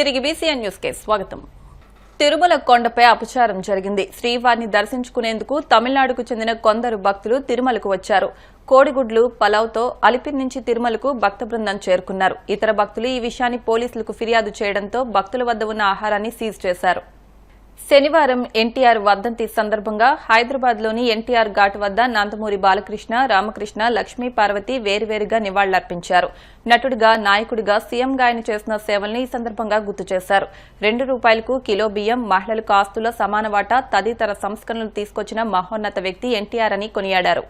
తిరిగి BCN news కి స్వాగతం. తిరుమల కొండపై అపచారం జరిగింది. శ్రీవారిని దర్శించుకునేందుకు తమిళనాడుకు చెందిన కొందరు భక్తులు తిరుమలకు వచ్చారు. కోడిగుడ్లు, పలావ్తో అలిపిరి నుంచి తిరుమలకు భక్త బృందం చేరుకున్నారు. ఇతర భక్తులు ఈ విషయాన్ని పోలీసులకు ఫిర్యాదు చేయడంతో భక్తుల వద్ద ఉన్న ఆహారాన్ని సీజ్ చేశారు. శనివారం ఎన్టీఆర్ వర్ధంతి సందర్భంగా హైదరాబాద్లోని ఎన్టీఆర్ ఘాట్ వద్ద నందమూరి బాలకృష్ణ, రామకృష్ణ, లక్ష్మీ పార్వతి వేరువేరుగా నివాళులర్పించారు. నటుడిగా, నాయకుడిగా, సీఎంగా ఆయన చేసిన సేవల్ని ఈ సందర్భంగా గుర్తు చేశారు. ₹2 కిలో బియ్యం, మహిళలకు ఆస్తుల సమాన వాటా తదితర సంస్కరణలు తీసుకొచ్చిన మహోన్నత వ్యక్తి ఎన్టీఆర్ అని కొనియాడారు.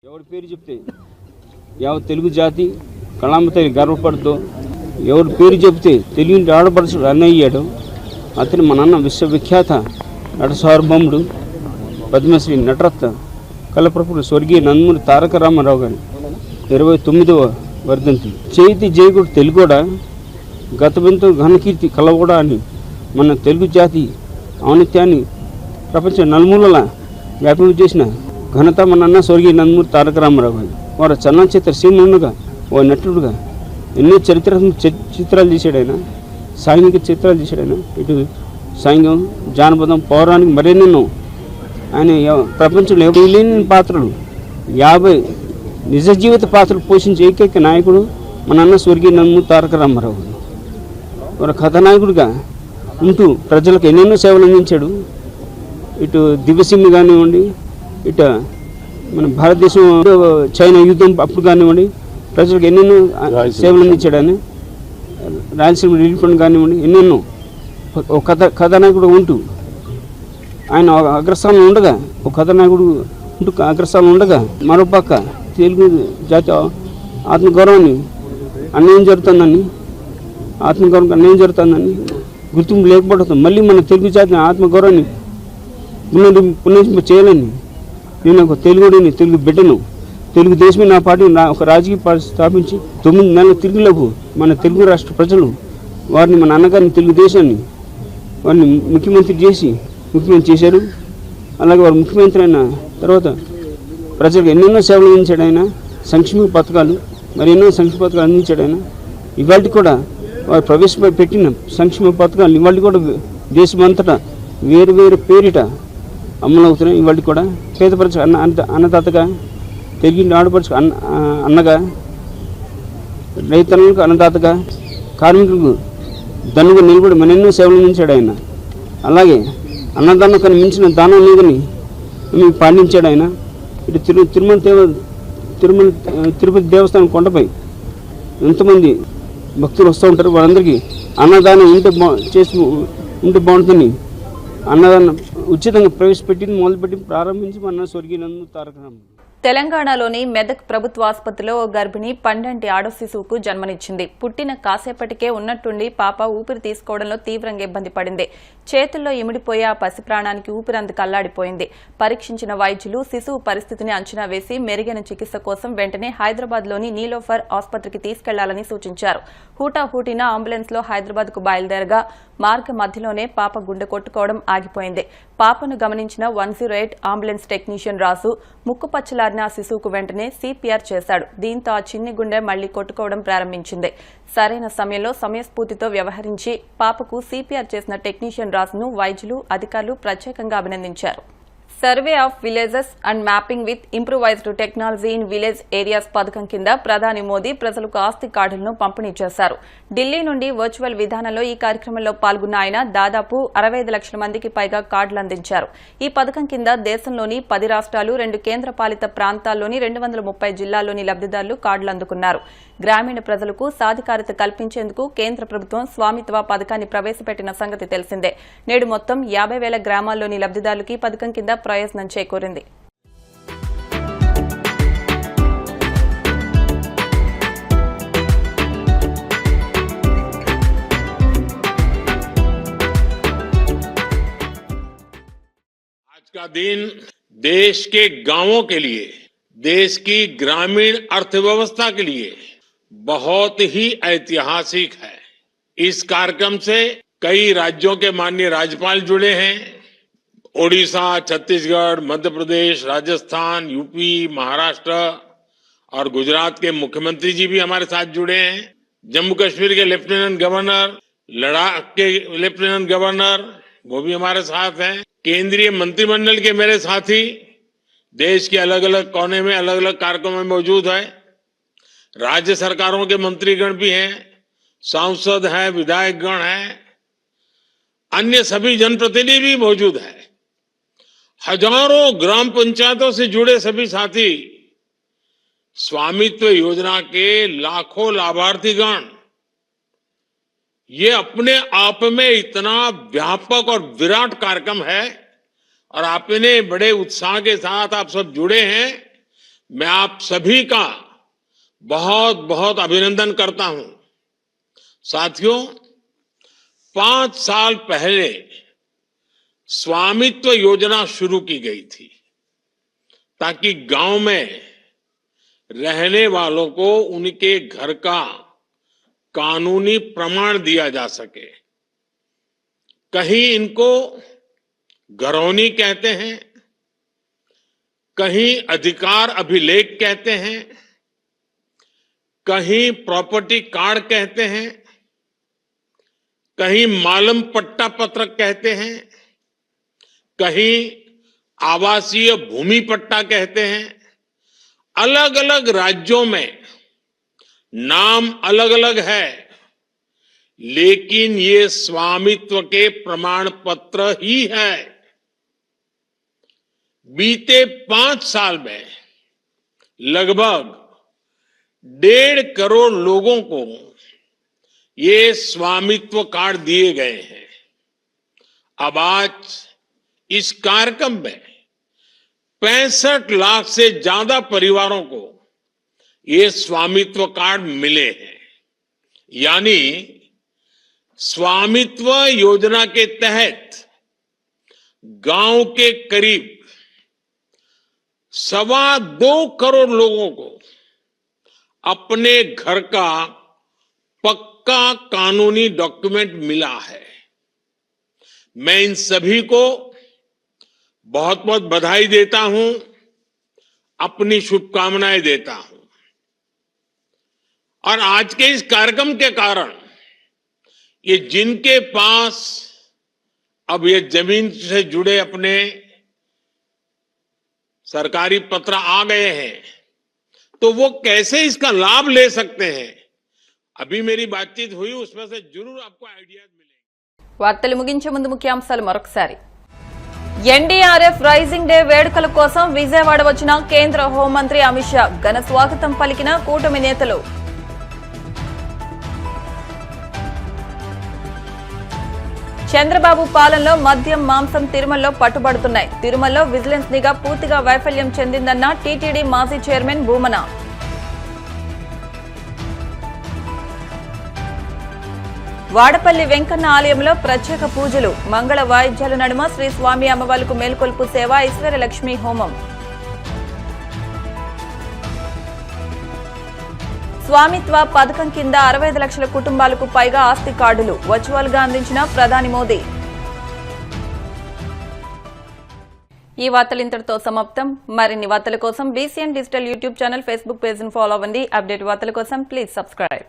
ఎవరి పేరు చెప్తే యావత్ తెలుగు జాతి కళాంబతో గర్వపడుతూ, ఎవరి పేరు చెప్తే తెలియని ఆడపడుచుడు అన్నయ్యాడు. అతను మన అన్న విశ్వవిఖ్యాత నట సార్వభౌముడు పద్మశ్రీ నటరత్న కళప్రభుడు స్వర్గీయ నందమూరి తారక రామారావు గారి 29వ వర్ధంతి. చేతి జయకుడు తెలుగోడా, గతమెంతో ఘనకీర్తి కలవడా అని మన తెలుగు జాతి ఔన్నత్యాన్ని ప్రపంచ నలుమూలలా వ్యాపింప చేసిన ఘనత మన అన్న స్వర్గీయ నందమూరి తారక రామారావు గారు. వారు చలనచిత్ర సీనుగా, ఓ నటుడుగా ఎన్నో చిత్రాలు తీశాడు ఆయన. సాంఘిక చిత్రాలు తీశాడు ఆయన. ఇటు సాంఘికం, జానపదం, పౌరాణిక మరెన్నెన్నో ఆయన ప్రపంచంలో ఎవరు లేని పాత్రలు 50 నిజ జీవిత పాత్రలు పోషించే ఏకైక నాయకుడు మన అన్న స్వర్గీయ నందమూరి తారక రామారావు గారు. వారు కథానాయకుడిగా ఉంటూ ప్రజలకు ఎన్నెన్నో సేవలు అందించాడు. ఇటు దివ్యసీమ కానివ్వండి, ఇటు మన భారతదేశం చైనా యుద్ధం అప్పుడు కానివ్వండి, ప్రజలకు ఎన్నెన్నో సేవలు అందించాడు ఆయన. రాయలసీమ రిలీఫ్ ఫండ్ కానివ్వండి, ఎన్నెన్నో ఒక కథానాయకుడు ఉంటూ ఆయన అగ్రస్థానం ఉండగా, ఒక కథానాయకుడు ఉంటూ అగ్రస్థానం ఉండగా, మరోపక్క తెలుగు జాతి ఆత్మగౌరవాన్ని అన్యాయం జరుగుతుందని, గుర్తింపు లేకపోవడంతో మళ్ళీ మన తెలుగు జాతి ఆత్మగౌరవాన్ని పునరింప చేయాలని నేను ఒక తెలుగుడిని, తెలుగు బిడ్డను, తెలుగుదేశమే నా పార్టీ ఒక రాజకీయ పార్టీ స్థాపించి 9 నెలల తిరుగులకు మన తెలుగు రాష్ట్ర ప్రజలు వారిని, మన అన్నగారిని, తెలుగుదేశాన్ని వారిని ముఖ్యమంత్రి చేశారు. అలాగే వారు ముఖ్యమంత్రి అయిన తర్వాత ప్రజలకు ఎన్నెన్నో సేవలు అందించాడు ఆయన. సంక్షేమ పథకాలు, మరి ఎన్నో సంక్షేమ పథకాలు అందించాడు ఆయన. ఇవాళ కూడా వారు ప్రవేశపెట్టిన సంక్షేమ పథకాలు ఇవాళ కూడా దేశమంతటా వేరు వేరు పేరిట అమలవుతున్నాయి. ఇవాళ కూడా పేద ప్రజలకు అన్నదాతగా, తెలుగు ఆడపడుచుకు అన్నగా, రైతన్నలకు అన్నదాతగా, కార్మికులకు దన్నుగా నిలబడి మరెన్నో సేవలు అందించాడు ఆయన. అలాగే అన్నదానం కన్నా మించిన దానం లేదని పాటించాడు ఆయన. ఇటు తిరుపతి దేవస్థానం కొండపై ఎంతమంది భక్తులు వస్తూ ఉంటారు. వాళ్ళందరికీ అన్నదానం ఉంటే బాగుంటుందని అన్నదానం ఉచితంగా మొదలుపెట్టి ప్రారంభించి మన స్వర్గీయ నందమూరి తారక రామారావు. తెలంగాణలోని మెదక్ ప్రభుత్వ ఆసుపత్రిలో ఓ గర్భిణి 12 ఆడ శిశువుకు జన్మనిచ్చింది. పుట్టిన కాసేపటికే ఉన్నట్టుండి పాప ఊపిరి తీసుకోవడంలో తీవ్రంగా ఇబ్బంది పడింది. చేతుల్లో ఇమిడిపోయే ఆ పసి ప్రాణానికి ఊపిరందుకు అల్లాడిపోయింది. పరీక్షించిన వైద్యులు శిశువు పరిస్థితిని అంచనా వేసి మెరుగైన చికిత్స కోసం వెంటనే హైదరాబాద్లోని నీలోఫర్ ఆసుపత్రికి తీసుకెళ్లాలని సూచించారు. హూటాహూటిన అంబులెన్స్లో హైదరాబాద్కు బయలుదేరగా మార్గ మధ్యలోనే పాప గుండె కొట్టుకోవడం ఆగిపోయింది. పాపను గమనించిన 108 అంబులెన్స్ టెక్నీషియన్ రాసు ముక్కుపచ్చలారిన ఆ శిశువుకు వెంటనే CPR చేశాడు. దీంతో ఆ చిన్ని గుండె మళ్లీ కొట్టుకోవడం ప్రారంభించింది. సరైన సమయంలో సమయస్ఫూర్తితో వ్యవహరించి పాపకు CPR చేసిన టెక్నీషియన్ రాసును వైద్యులు, అధికారులు ప్రత్యేకంగా అభినందించారు. Survey of villages and mapping with improvised technology in village areas పథకం కింద ప్రధాని మోదీ ప్రజలకు ఆస్తి కార్డులను పంపిణీ చేశారు. ఢిల్లీ నుండి వర్చువల్ విధానంలో ఈ కార్యక్రమంలో పాల్గొన్న ఆయన దాదాపు 65 లక్షల మందికి పైగా కార్డులు అందించారు. ఈ పథకం కింద దేశంలోని 10 రాష్ట్రాలు, 2 కేంద్రపాలిత ప్రాంతాల్లోని 230 జిల్లాల్లోని లబ్దిదారులు కార్డులు అందుకున్నారు. గ్రామీణ ప్రజలకు సాధికారత కల్పించేందుకు కేంద్ర ప్రభుత్వం స్వామిత్వ పథకాన్ని ప్రవేశపెట్టిన సంగతి తెలిసిందే. నేడు మొత్తం 50,000 గ్రామాల్లోని లబ్దిదారులకు ఈ పథకం కింద ప్రయోజనం చేకూరింది. आज का दिन देश के गांवों के लिए, देश की ग्रामीण अर्थव्यवस्था के लिए बहुत ही ऐतिहासिक है। इस कार्यक्रम से कई राज्यों के माननीय राज्यपाल जुड़े हैं। ओडिशा, छत्तीसगढ़, मध्य प्रदेश, राजस्थान, यूपी, महाराष्ट्र और गुजरात के मुख्यमंत्री जी भी हमारे साथ जुड़े हैं। जम्मू कश्मीर के लेफ्टिनेंट गवर्नर, लद्दाख के लेफ्टिनेंट गवर्नर वो भी हमारे साथ हैं। केंद्रीय मंत्रिमंडल के मेरे साथी देश के अलग अलग कोने में अलग अलग कार्यक्रमों में मौजूद है। राज्य सरकारों के मंत्रीगण भी हैं, सांसद हैं, विधायकगण हैं, अन्य सभी जनप्रतिनिधि भी मौजूद हैं। हजारों ग्राम पंचायतों से जुड़े सभी साथी, स्वामित्व योजना के लाखों लाभार्थीगण, ये अपने आप में इतना व्यापक और विराट कार्यक्रम है और आपने बड़े उत्साह के साथ आप सब जुड़े हैं। मैं आप सभी का बहुत बहुत अभिनंदन करता हूं। साथियों, 5 साल पहले स्वामित्व योजना शुरू की गई थी ताकि गांव में रहने वालों को उनके घर का कानूनी प्रमाण दिया जा सके। कहीं इनको घरौनी कहते हैं, कहीं अधिकार अभिलेख कहते हैं, कहीं प्रॉपर्टी कार्ड कहते हैं, कहीं मालम पट्टा पत्रक कहते हैं, कहीं आवासीय भूमि पट्टा कहते हैं। अलग अलग राज्यों में नाम अलग अलग है, लेकिन ये स्वामित्व के प्रमाण पत्र ही है। बीते 5 साल में लगभग 1.5 करोड़ लोगों को ये स्वामित्व कार्ड दिए गए हैं। अब आज इस कार्यक्रम में 65 लाख से ज्यादा परिवारों को ये स्वामित्व कार्ड मिले हैं। यानी स्वामित्व योजना के तहत गांव के करीब 2.25 करोड़ लोगों को अपने घर का पक्का कानूनी डॉक्यूमेंट मिला है। मैं इन सभी को बहुत बहुत बधाई देता हूं, अपनी शुभकामनाएं देता हूं। और आज के इस कार्यक्रम के कारण ये जिनके पास अब ये जमीन से जुड़े अपने सरकारी पत्र आ गए हैं, तो वो कैसे इसका लाभ ले सकते हैं, अभी मेरी बातचीत हुई, उसमें से जरूर आपको आइडियाज मिलेंगे। వార్తలు ముగించే ముందు ముఖ్యాంశాలు మరొకసారి. ఎన్డీఆర్ఎఫ్ రైజింగ్ డే వేడుకల కోసం విజయవాడ వచ్చిన కేంద్ర హోంమంత్రి అమిత్ షా ఘన స్వాగతం పలికిన కూటమి నేతలు. చంద్రబాబు పాలనలో మద్యం, మాంసం తిరుమలలో పట్టుబడుతున్నాయి. తిరుమలలో విజిలెన్స్ నిఘా పూర్తిగా వైఫల్యం చెందిందన్న టీటీడీ మాజీ చైర్మన్ భూమన. వాడపల్లి వెంకన్న ఆలయంలో ప్రత్యేక పూజలు, మంగళ వాయిద్యాల నడుమ శ్రీ స్వామి అమ్మవార్లకు మేల్కొల్పు సేవ, ఐశ్వర్యలక్ష్మి హోమం. స్వామిత్వ పథకం కింద 65 లక్షల కుటుంబాలకు పైగా ఆస్తి కార్డులు వర్చువల్ గా అందించిన ప్రధాని మోదీ. ఈ వార్తలు ఇంతటితో సమాప్తం. మరిన్ని వార్తల కోసం BCN digital YouTube channel, Facebook page ను ఫాలో అవ్వండి. అప్డేట్ వార్తల కోసం ప్లీజ్ సబ్స్క్రైబ్.